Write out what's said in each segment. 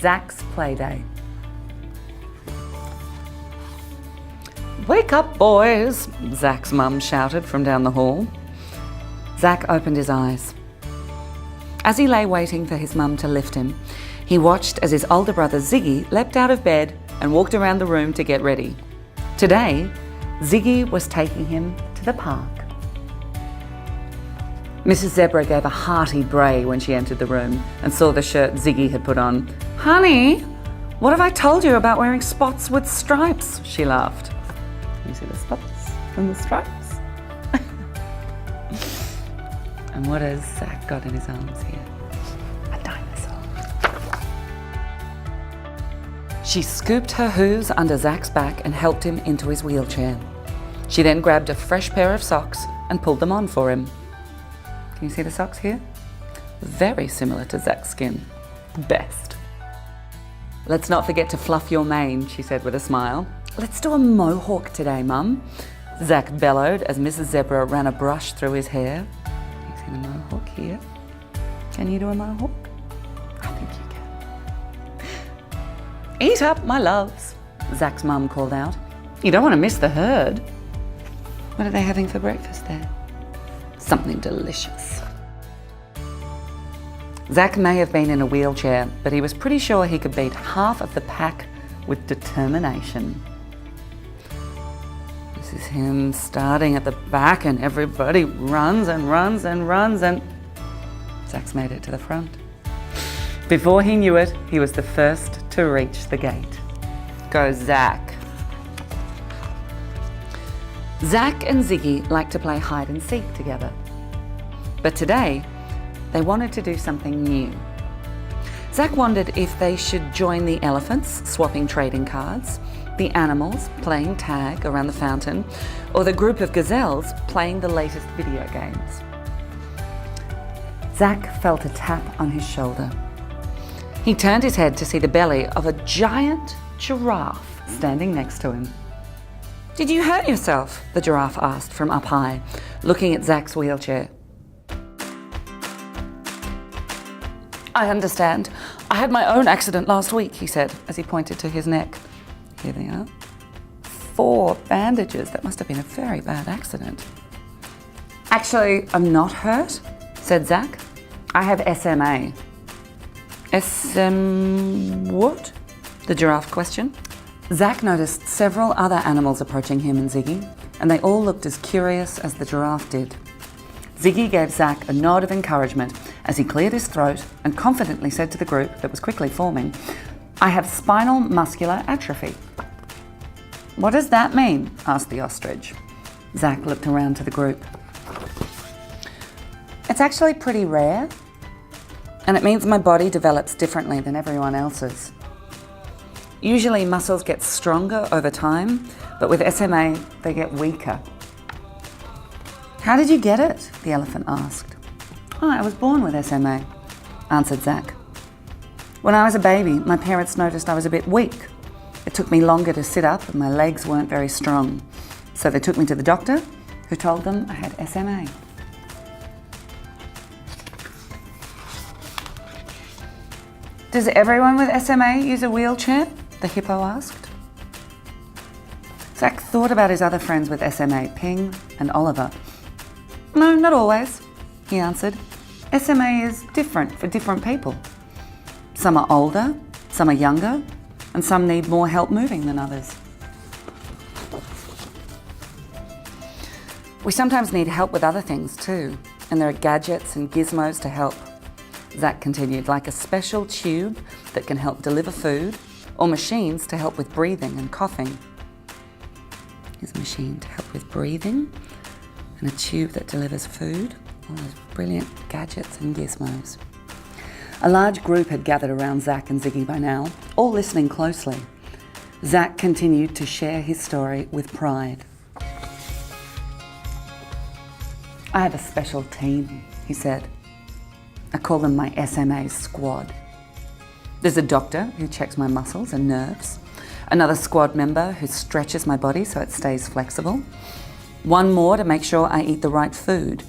Zach's Playday. "Wake up, boys," Zach's mum shouted from down the hall. Zach opened his eyes. As he lay waiting for his mum to lift him, he watched as his older brother Ziggy leapt out of bed and walked around the room to get ready. Today, Ziggy was taking him to the park. Mrs. Zebra gave a hearty bray when she entered the room and saw the shirt Ziggy had put on. "Honey, what have I told you about wearing spots with stripes?" she laughed. Can you see the spots and the stripes? And what has Zach got in his arms here? A dinosaur. She scooped her hooves under Zach's back and helped him into his wheelchair. She then grabbed a fresh pair of socks and pulled them on for him. Can you see the socks here? Very similar to Zach's skin. Best. "Let's not forget to fluff your mane," she said with a smile. "Let's do a mohawk today, Mum," Zach bellowed as Mrs. Zebra ran a brush through his hair. Can you see the mohawk here? Can you do a mohawk? I think you can. "Eat up, my loves," Zach's mum called out. "You don't want to miss the herd." What are they having for breakfast there? Something delicious. Zach may have been in a wheelchair, but he was pretty sure he could beat half of the pack with determination. This is him starting at the back and everybody runs and runs and runs and Zach's made it to the front. Before he knew it, he was the first to reach the gate. Go Zach. Zach and Ziggy like to play hide and seek together. But today, they wanted to do something new. Zach wondered if they should join the elephants, swapping trading cards, the animals playing tag around the fountain, or the group of gazelles playing the latest video games. Zach felt a tap on his shoulder. He turned his head to see the belly of a giant giraffe standing next to him. "Did you hurt yourself?" the giraffe asked from up high, looking at Zach's wheelchair. "I understand. I had my own accident last week," he said as he pointed to his neck. Here they are. 4 bandages. That must have been a very bad accident. "Actually, I'm not hurt," said Zach. "I have SMA." What? The giraffe questioned. Zach noticed several other animals approaching him and Ziggy, and they all looked as curious as the giraffe did. Ziggy gave Zach a nod of encouragement as he cleared his throat and confidently said to the group that was quickly forming, "I have spinal muscular atrophy." "What does that mean?" asked the ostrich. Zach looked around to the group. "It's actually pretty rare, and it means my body develops differently than everyone else's. Usually muscles get stronger over time, but with SMA, they get weaker." "How did you get it?" the elephant asked. "Oh, I was born with SMA," answered Zach. "When I was a baby, my parents noticed I was a bit weak. It took me longer to sit up and my legs weren't very strong. So they took me to the doctor, who told them I had SMA." "Does everyone with SMA use a wheelchair?" the hippo asked. Zach thought about his other friends with SMA, Ping and Oliver. "No, not always," he answered. "SMA is different for different people. Some are older, some are younger, and some need more help moving than others." "We sometimes need help with other things too, and there are gadgets and gizmos to help," Zach continued, "like a special tube that can help deliver food, or machines to help with breathing and coughing." Here's a machine to help with breathing and a tube that delivers food. All those brilliant gadgets and gizmos. A large group had gathered around Zach and Ziggy by now, all listening closely. Zach continued to share his story with pride. "I have a special team," he said. "I call them my SMA squad. There's a doctor who checks my muscles and nerves, another squad member who stretches my body so it stays flexible, one more to make sure I eat the right food,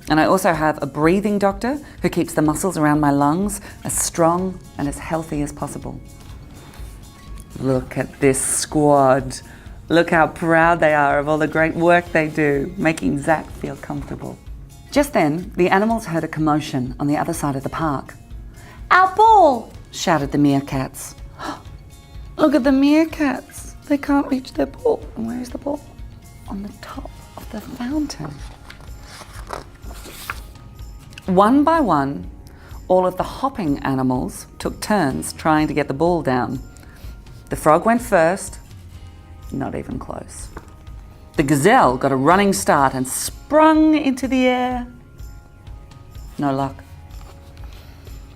And I also have a breathing doctor who keeps the muscles around my lungs as strong and as healthy as possible. Look at this squad. Look how proud they are of all the great work they do, making Zack feel comfortable. Just then, the animals heard a commotion on the other side of the park. "Our ball!" shouted the meerkats. Look at the meerkats. They can't reach their ball. And where is the ball? On the top of the fountain. One by one, all of the hopping animals took turns trying to get the ball down. The frog went first, not even close. The gazelle got a running start and sprung into the air. No luck.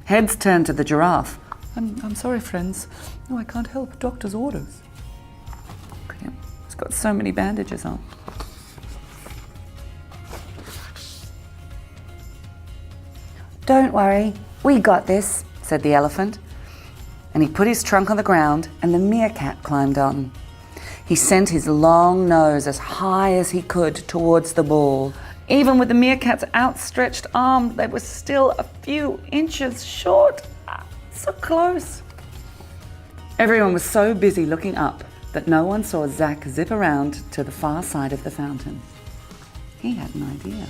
Heads turned to the giraffe. I'm sorry, friends. No, I can't help. Doctor's orders. Look at him. He's got so many bandages on. "Don't worry, we got this," said the elephant. And he put his trunk on the ground and the meerkat climbed on. He sent his long nose as high as he could towards the ball. Even with the meerkat's outstretched arm, they were still a few inches short. So close. Everyone was so busy looking up that no one saw Zack zip around to the far side of the fountain. He had an idea.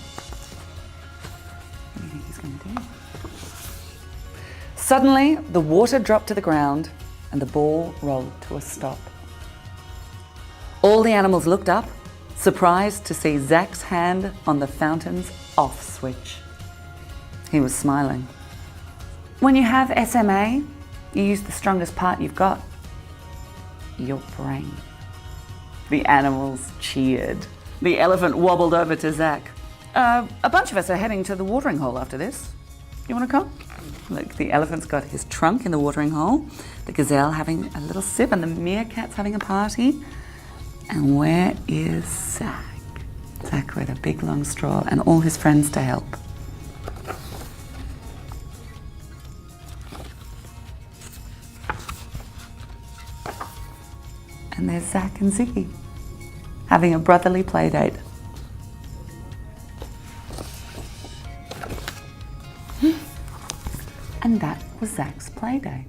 What do you think he's going to do? Suddenly, the water dropped to the ground and the ball rolled to a stop. All the animals looked up, surprised to see Zack's hand on the fountain's off switch. He was smiling. When you have SMA, you use the strongest part you've got, your brain. The animals cheered. The elephant wobbled over to Zack. A bunch of us are heading to the watering hole after this. You want to come? Look, the elephant's got his trunk in the watering hole, the gazelle having a little sip, and the meerkat's having a party. And where is Zack? Zack with a big long straw and all his friends to help. And there's Zack and Ziggy having a brotherly play date. And that was Zack's play date.